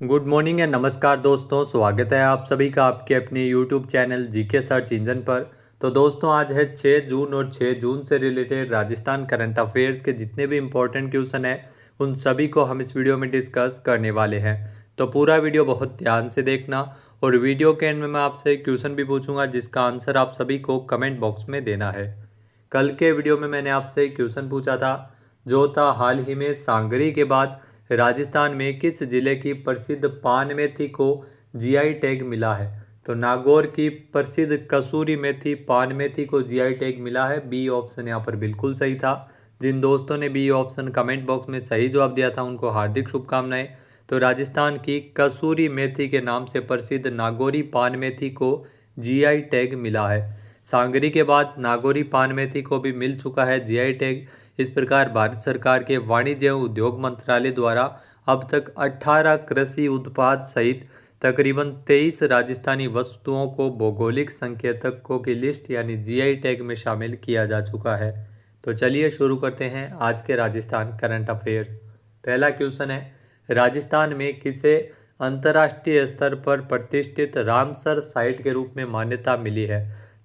Good morning and नमस्कार दोस्तों, स्वागत है आप सभी का आपके अपने YouTube channel GK search engine पर। तो दोस्तों आज है 6 जून और 6 जून से रिलेटेड राजस्थान करंट अफेयर्स के जितने भी इम्पोर्टेंट क्वेश्चन हैं उन सभी को हम इस वीडियो में डिस्कस करने वाले हैं। तो पूरा वीडियो बहुत ध्यान से देखना और वीडियो के एंड में मैं आपसे एक क्वेश्चन भी पूछूंगा जिसका आंसर आप सभी को कमेंट बॉक्स में देना है। कल के वीडियो में मैंने आपसे एक क्वेश्चन पूछा था जो था हाल ही में सांगरी के बाद राजस्थान में किस जिले की प्रसिद्ध पान मेथी को जीआई टैग मिला है। तो नागौर की प्रसिद्ध कसूरी मेथी पान मेथी को जीआई टैग मिला है। बी ऑप्शन यहाँ पर बिल्कुल सही था। जिन दोस्तों ने बी ऑप्शन कमेंट बॉक्स में सही जवाब दिया था उनको हार्दिक शुभकामनाएं। तो राजस्थान की कसूरी मेथी के नाम से प्रसिद्ध नागौरी पान मेथी को जीआई टैग मिला है। सांगरी के बाद नागौरी पान मेथी को भी मिल चुका है जीआई टैग। इस प्रकार भारत सरकार के वाणिज्य एवं उद्योग मंत्रालय द्वारा अब तक 18 कृषि उत्पाद सहित तकरीबन 23 राजस्थानी वस्तुओं को भौगोलिक संकेतकों की लिस्ट यानी जीआई टैग में शामिल किया जा चुका है। तो चलिए शुरू करते हैं आज के राजस्थान करंट अफेयर्स। पहला क्वेश्चन है, राजस्थान में किसे अंतर्राष्ट्रीय स्तर पर प्रतिष्ठित रामसर साइट के रूप में मान्यता मिली है।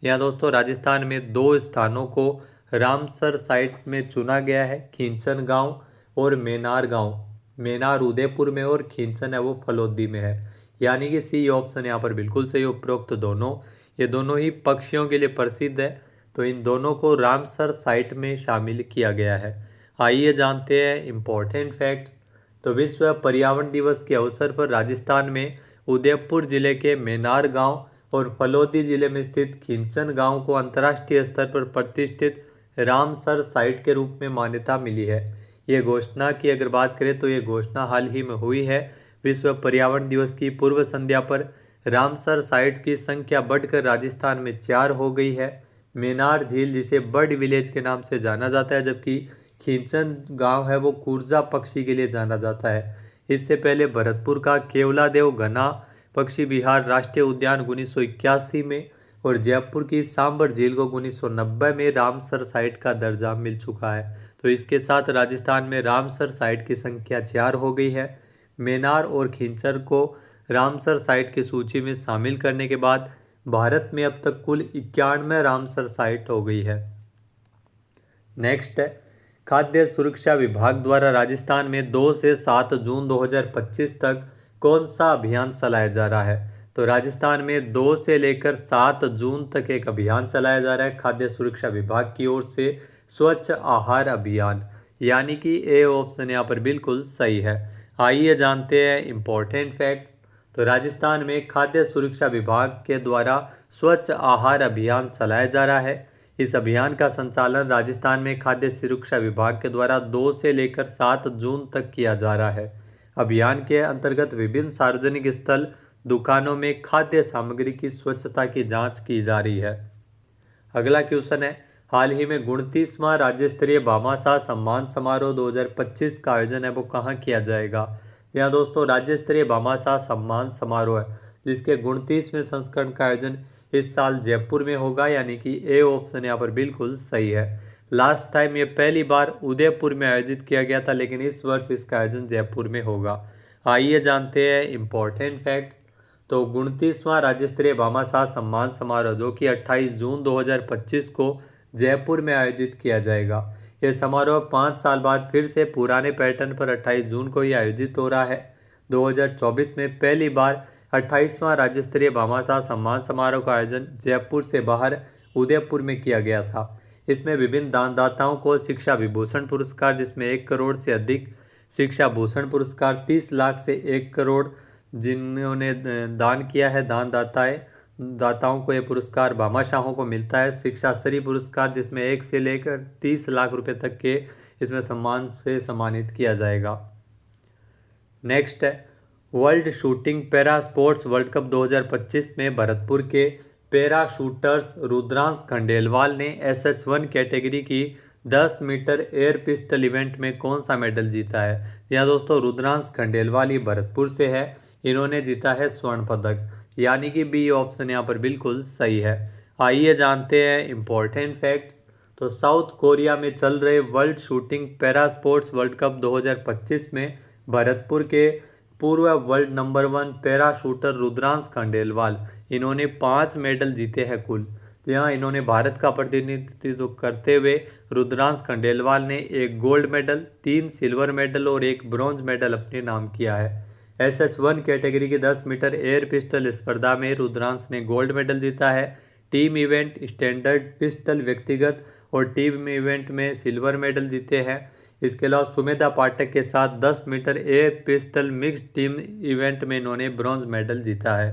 यहाँ दोस्तों राजस्थान में दो स्थानों को रामसर साइट में चुना गया है, खींचन गांव और मेनार गांव। मेनार उदयपुर में और खींचन है वो फलोदी में है, यानी कि सी ऑप्शन यहाँ पर बिल्कुल सही। उपरोक्त दोनों ये दोनों ही पक्षियों के लिए प्रसिद्ध है, तो इन दोनों को रामसर साइट में शामिल किया गया है। आइए जानते हैं इम्पोर्टेंट फैक्ट्स। तो विश्व पर्यावरण दिवस के अवसर पर राजस्थान में उदयपुर जिले के मेनार गांव और फलोदी जिले में स्थित खींचन गांव को अंतर्राष्ट्रीय स्तर पर प्रतिष्ठित रामसर साइट के रूप में मान्यता मिली है। ये घोषणा की अगर बात करें तो ये घोषणा हाल ही में हुई है। विश्व पर्यावरण दिवस की पूर्व संध्या पर रामसर साइट की संख्या बढ़कर राजस्थान में 4 हो गई है। मेनार झील जिसे बर्ड विलेज के नाम से जाना जाता है, जबकि खींचन गांव है वो कुर्जा पक्षी के लिए जाना जाता है। इससे पहले भरतपुर का केवलादेव घना पक्षी विहार राष्ट्रीय उद्यान 1981 में और जयपुर की सांबर झील को 1990 में रामसर साइट का दर्जा मिल चुका है। तो इसके साथ राजस्थान में रामसर साइट की संख्या 4 हो गई है। मेनार और खींचर को रामसर साइट की सूची में शामिल करने के बाद भारत में अब तक कुल 91 रामसर साइट हो गई है। नेक्स्ट है, खाद्य सुरक्षा विभाग द्वारा राजस्थान में 2 से 7 जून 2025 तक कौन सा अभियान चलाया जा रहा है। तो राजस्थान में 2 से लेकर 7 जून तक एक अभियान चलाया जा रहा है खाद्य सुरक्षा विभाग की ओर से, स्वच्छ आहार अभियान, यानी कि ए ऑप्शन यहाँ पर बिल्कुल सही है। आइए जानते हैं इम्पोर्टेंट फैक्ट्स। तो राजस्थान में खाद्य सुरक्षा विभाग के द्वारा स्वच्छ आहार अभियान चलाया जा रहा है। इस अभियान का संचालन राजस्थान में खाद्य सुरक्षा विभाग के द्वारा 2 से लेकर 7 जून तक किया जा रहा है। अभियान के अंतर्गत विभिन्न सार्वजनिक स्थल दुकानों में खाद्य सामग्री की स्वच्छता की जांच की जा रही है। अगला क्वेश्चन है, हाल ही में 29वां राज्य स्तरीय भामाशाह सम्मान समारोह 2025 का आयोजन है वो कहाँ किया जाएगा। यहाँ दोस्तों राज्य स्तरीय भामाशाह सम्मान समारोह है जिसके 29वें संस्करण का आयोजन इस साल जयपुर में होगा, यानी कि ए ऑप्शन यहाँ पर बिल्कुल सही है। लास्ट टाइम ये पहली बार उदयपुर में आयोजित किया गया था, लेकिन इस वर्ष इसका आयोजन जयपुर में होगा। आइए जानते हैं इम्पोर्टेंट फैक्ट्स। तो 29वां राज्य स्तरीय भामाशाह सम्मान समारोह जो कि 28 जून 2025 को जयपुर में आयोजित किया जाएगा। यह समारोह 5 साल बाद फिर से पुराने पैटर्न पर 28 जून को ही आयोजित हो रहा है। 2024 में पहली बार 28वां राज्य स्तरीय भामाशाह सम्मान समारोह का आयोजन जयपुर से बाहर उदयपुर में किया गया था। इसमें विभिन्न दानदाताओं को शिक्षा विभूषण पुरस्कार जिसमें 1 करोड़ से अधिक शिक्षा भूषण पुरस्कार, 30 लाख से 1 करोड़ जिन्होंने दान किया है दाताओं को ये पुरस्कार भामाशाहों को मिलता है। शिक्षा श्री पुरस्कार जिसमें 1 से लेकर 30 लाख रुपए तक के इसमें सम्मान से सम्मानित किया जाएगा। नेक्स्ट है, world shooting para sports world cup 2025 में भरतपुर के पैरा शूटर्स रुद्रांश खंडेलवाल ने SH1 कैटेगरी की 10 मीटर एयर पिस्टल इवेंट में कौन सा मेडल जीता है। यहाँ दोस्तों रुद्रांश खंडेलवाल ही भरतपुर से है, इन्होंने जीता है स्वर्ण पदक, यानी कि बी ऑप्शन यहाँ पर बिल्कुल सही है। आइए जानते हैं इम्पोर्टेंट फैक्ट्स। तो साउथ कोरिया में चल रहे world shooting para sports world cup 2025 में भरतपुर के पूर्व world number 1 para shooter Rudransh Khandelwal, इन्होंने 5 मेडल जीते हैं कुल। तो यहाँ इन्होंने भारत का प्रतिनिधित्व करते हुए रुद्रांश खंडेलवाल ने 1 गोल्ड मेडल, 3 सिल्वर मेडल और 1 ब्रॉन्ज मेडल अपने नाम किया है। SH1 कैटेगरी की 10 मीटर एयर पिस्टल स्पर्धा में रुद्रांश ने गोल्ड मेडल जीता है। टीम इवेंट, स्टैंडर्ड पिस्टल व्यक्तिगत और टीम इवेंट में सिल्वर मेडल जीते हैं। इसके अलावा सुमेधा पाठक के साथ 10 metre air pistol mixed team event में इन्होंने ब्रॉन्ज मेडल जीता है।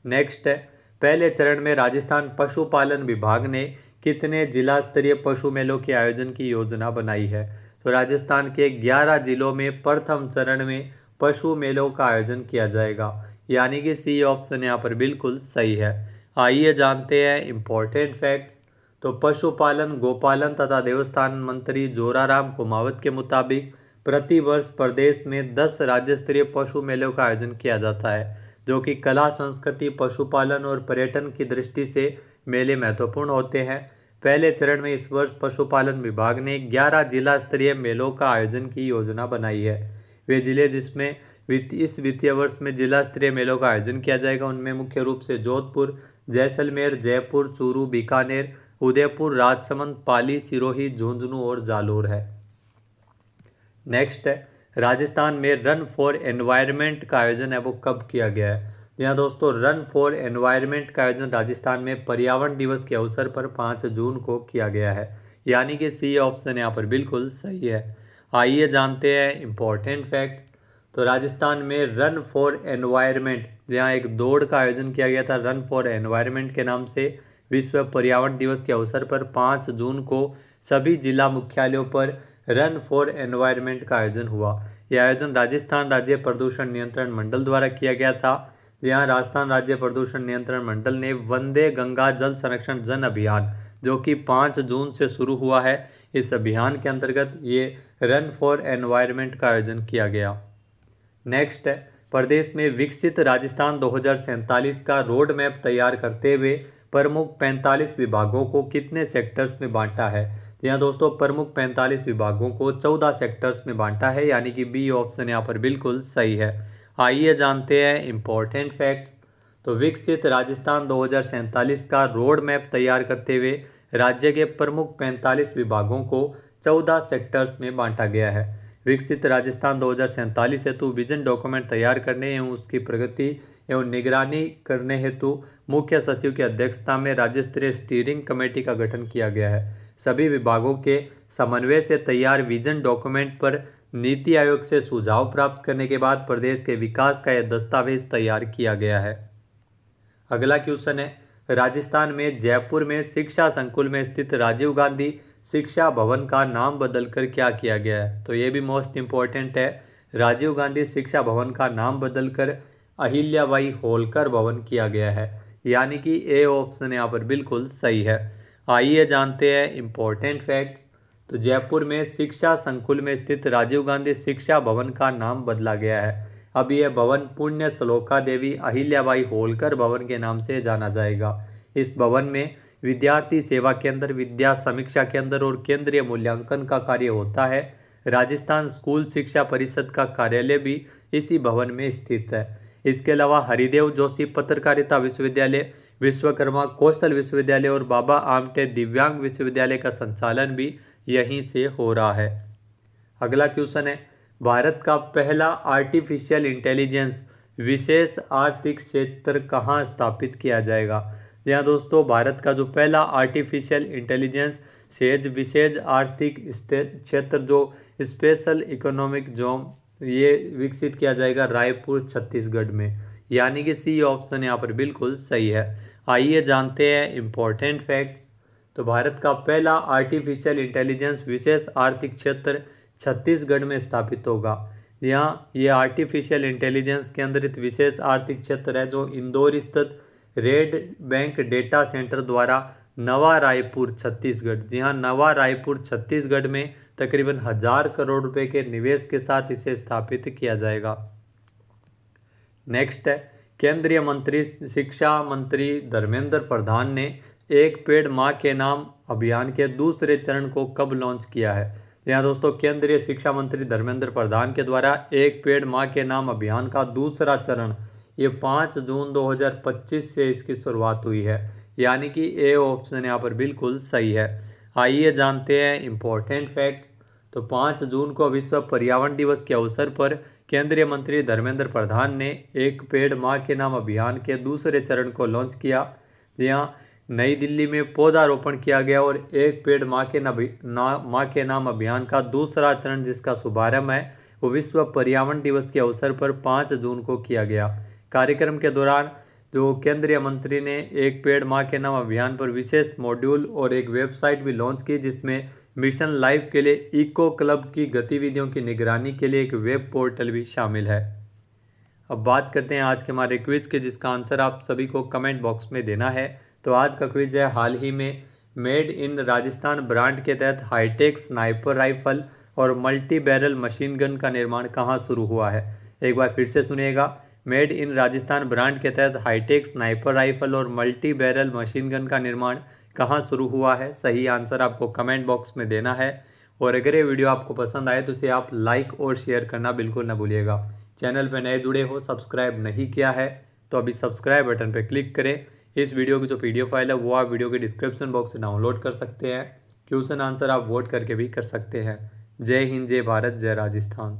नेक्स्ट है, पहले चरण में राजस्थान पशुपालन विभाग ने कितने जिला स्तरीय पशु मेलों के आयोजन की योजना बनाई है? तो राजस्थान के 11 जिलों में प्रथम चरण में पशु मेलों का आयोजन किया जाएगा, यानी कि सी ऑप्शन यहाँ पर बिल्कुल सही है। आइए जानते हैं इम्पोर्टेंट फैक्ट्स। तो पशुपालन, गोपालन तथा देवस्थान मंत्री जोराराम कुमावत के मुताबिक प्रति वर्ष प्रदेश में 10 राज्य स्तरीय पशु मेलों का आयोजन किया जाता है, जो कि कला, संस्कृति, पशुपालन और पर्यटन की दृष्टि से मेले महत्वपूर्ण होते हैं। पहले चरण में इस वर्ष पशुपालन विभाग ने 11 जिला स्तरीय मेलों का आयोजन की योजना बनाई है। वे जिले जिसमें इस वित्तीय वर्ष में जिला स्तरीय मेलों का आयोजन किया जाएगा, उनमें मुख्य रूप से जोधपुर, जैसलमेर, जयपुर, चूरू, बीकानेर, उदयपुर, राजसमंद, पाली, सिरोही, झुंझुनू और जालोर है। नेक्स्ट है, राजस्थान में रन फॉर एनवायरनमेंट का आयोजन है वो कब किया गया है? यहाँ दोस्तों रन फॉर एनवायरनमेंट का आयोजन राजस्थान में पर्यावरण दिवस के अवसर पर 5 जून को किया गया है, यानी कि सी ऑप्शन यहाँ पर बिल्कुल सही है। आइए जानते हैं इम्पोर्टेंट फैक्ट्स। तो राजस्थान में रन फॉर एनवायरनमेंट, जहाँ एक दौड़ का आयोजन किया गया था रन फॉर एनवायरनमेंट के नाम से, विश्व पर्यावरण दिवस के अवसर पर 5 जून को सभी जिला मुख्यालयों पर रन फॉर एनवायरनमेंट का आयोजन हुआ। यह आयोजन राजस्थान राज्य प्रदूषण नियंत्रण मंडल द्वारा किया गया था। यहाँ राजस्थान राज्य प्रदूषण नियंत्रण मंडल ने वंदे गंगा जल संरक्षण जन अभियान, जो कि 5 जून से शुरू हुआ है, इस अभियान के अंतर्गत ये रन फॉर एनवायरनमेंट का आयोजन किया गया। नेक्स्ट है, प्रदेश में विकसित राजस्थान 2047 का रोड मैप तैयार करते हुए प्रमुख 45 विभागों को कितने सेक्टर्स में बांटा है? यहाँ दोस्तों प्रमुख 45 विभागों को 14 सेक्टर्स में बांटा है, यानी कि बी ऑप्शन यहाँ पर बिल्कुल सही है। आइए जानते हैं इम्पोर्टेंट फैक्ट्स। तो विकसित राजस्थान 2047 का रोड मैप तैयार करते हुए राज्य के प्रमुख 45 विभागों को 14 सेक्टर्स में बांटा गया है। विकसित राजस्थान 2047 हेतु विजन डॉक्यूमेंट तैयार करने एवं उसकी प्रगति एवं निगरानी करने हेतु मुख्य सचिव की अध्यक्षता में राज्य स्तरीय स्टीयरिंग कमेटी का गठन किया गया है। सभी विभागों के समन्वय से तैयार विजन डॉक्यूमेंट पर नीति आयोग से सुझाव प्राप्त करने के बाद प्रदेश के विकास का यह दस्तावेज तैयार किया गया है। अगला क्वेश्चन है, राजस्थान में जयपुर में शिक्षा संकुल में स्थित राजीव गांधी शिक्षा भवन का नाम बदलकर क्या किया गया है? तो ये भी मोस्ट इम्पोर्टेंट है। राजीव गांधी शिक्षा भवन का नाम बदलकर अहिल्याबाई होलकर भवन किया गया है, यानी कि ए ऑप्शन यहाँ पर बिल्कुल सही है। आइए जानते हैं इम्पोर्टेंट फैक्ट्स। तो जयपुर में शिक्षा संकुल में स्थित राजीव गांधी शिक्षा भवन का नाम बदला गया है। अब यह भवन पुण्य श्लोका देवी अहिल्याबाई होलकर भवन के नाम से जाना जाएगा। इस भवन में विद्यार्थी सेवा केंद्र, विद्या समीक्षा केंद्र और केंद्रीय मूल्यांकन का कार्य होता है। राजस्थान स्कूल शिक्षा परिषद का कार्यालय भी इसी भवन में स्थित है। इसके अलावा हरिदेव जोशी पत्रकारिता विश्वविद्यालय, विश्वकर्मा कौशल विश्वविद्यालय और बाबा आमटे दिव्यांग विश्वविद्यालय का संचालन भी यहीं से हो रहा है। अगला क्वेश्चन है, भारत का पहला आर्टिफिशियल इंटेलिजेंस विशेष आर्थिक क्षेत्र कहाँ स्थापित किया जाएगा? यहाँ दोस्तों भारत का जो पहला आर्टिफिशियल इंटेलिजेंस सेज विशेष आर्थिक क्षेत्र जो स्पेशल इकोनॉमिक जोन, ये विकसित किया जाएगा रायपुर छत्तीसगढ़ में, यानी कि सी ऑप्शन यहाँ पर बिल्कुल सही है। आइए जानते हैं इम्पोर्टेंट फैक्ट्स। तो भारत का पहला आर्टिफिशियल इंटेलिजेंस विशेष आर्थिक क्षेत्र छत्तीसगढ़ में स्थापित होगा। यहाँ ये आर्टिफिशियल इंटेलिजेंस के अंतर्गत विशेष आर्थिक क्षेत्र है जो इंदौर स्थित रेड बैंक डेटा सेंटर द्वारा नवा रायपुर छत्तीसगढ़, जी हाँ नवा रायपुर छत्तीसगढ़ में तकरीबन 1000 करोड़ रुपए के निवेश के साथ इसे स्थापित किया जाएगा। नेक्स्ट है, केंद्रीय मंत्री शिक्षा मंत्री धर्मेंद्र प्रधान ने एक पेड़ माँ के नाम अभियान के दूसरे चरण को कब लॉन्च किया है? यहाँ दोस्तों केंद्रीय शिक्षा मंत्री धर्मेंद्र प्रधान के द्वारा एक पेड़ माँ के नाम अभियान का दूसरा चरण ये 5 जून 2025 से इसकी शुरुआत हुई है, यानी कि ए ऑप्शन यहाँ पर बिल्कुल सही है। आइए जानते हैं इम्पोर्टेंट फैक्ट्स। तो 5 जून को विश्व पर्यावरण दिवस के अवसर पर केंद्रीय मंत्री धर्मेंद्र प्रधान ने एक पेड़ माँ के नाम अभियान के दूसरे चरण को लॉन्च किया। यहाँ नई दिल्ली में पौधारोपण किया गया और एक पेड़ माँ के नाम अभियान का दूसरा चरण जिसका शुभारंभ है वो विश्व पर्यावरण दिवस के अवसर पर 5 जून को किया गया। कार्यक्रम के दौरान जो केंद्रीय मंत्री ने एक पेड़ माँ के नाम अभियान पर विशेष मॉड्यूल और एक वेबसाइट भी लॉन्च की, जिसमें मिशन लाइफ के लिए इको क्लब की गतिविधियों की निगरानी के लिए एक वेब पोर्टल भी शामिल है। अब बात करते हैं आज के हमारे क्विज के, जिसका आंसर आप सभी को कमेंट बॉक्स में देना है। तो आज का क्विज है, हाल ही में मेड इन राजस्थान ब्रांड के तहत हाईटेक स्नाइपर राइफल और मल्टी बैरल मशीन गन का निर्माण कहाँ शुरू हुआ है। एक बार फिर से सुनिएगा, मेड इन राजस्थान ब्रांड के तहत हाईटेक स्नाइपर राइफल और मल्टी बैरल मशीन गन का निर्माण कहाँ शुरू हुआ है। सही आंसर आपको कमेंट बॉक्स में देना है। और अगर ये वीडियो आपको पसंद आए तो इसे आप लाइक और शेयर करना बिल्कुल ना भूलिएगा। चैनल पर नए जुड़े हो, सब्सक्राइब नहीं किया है तो अभी सब्सक्राइब बटन पर क्लिक करें। इस वीडियो की जो PDF फाइल है वो आप वीडियो के डिस्क्रिप्शन बॉक्स से डाउनलोड कर सकते हैं। क्वेश्चन आंसर आप वोट करके भी कर सकते हैं। जय हिंद, जय भारत, जय राजस्थान।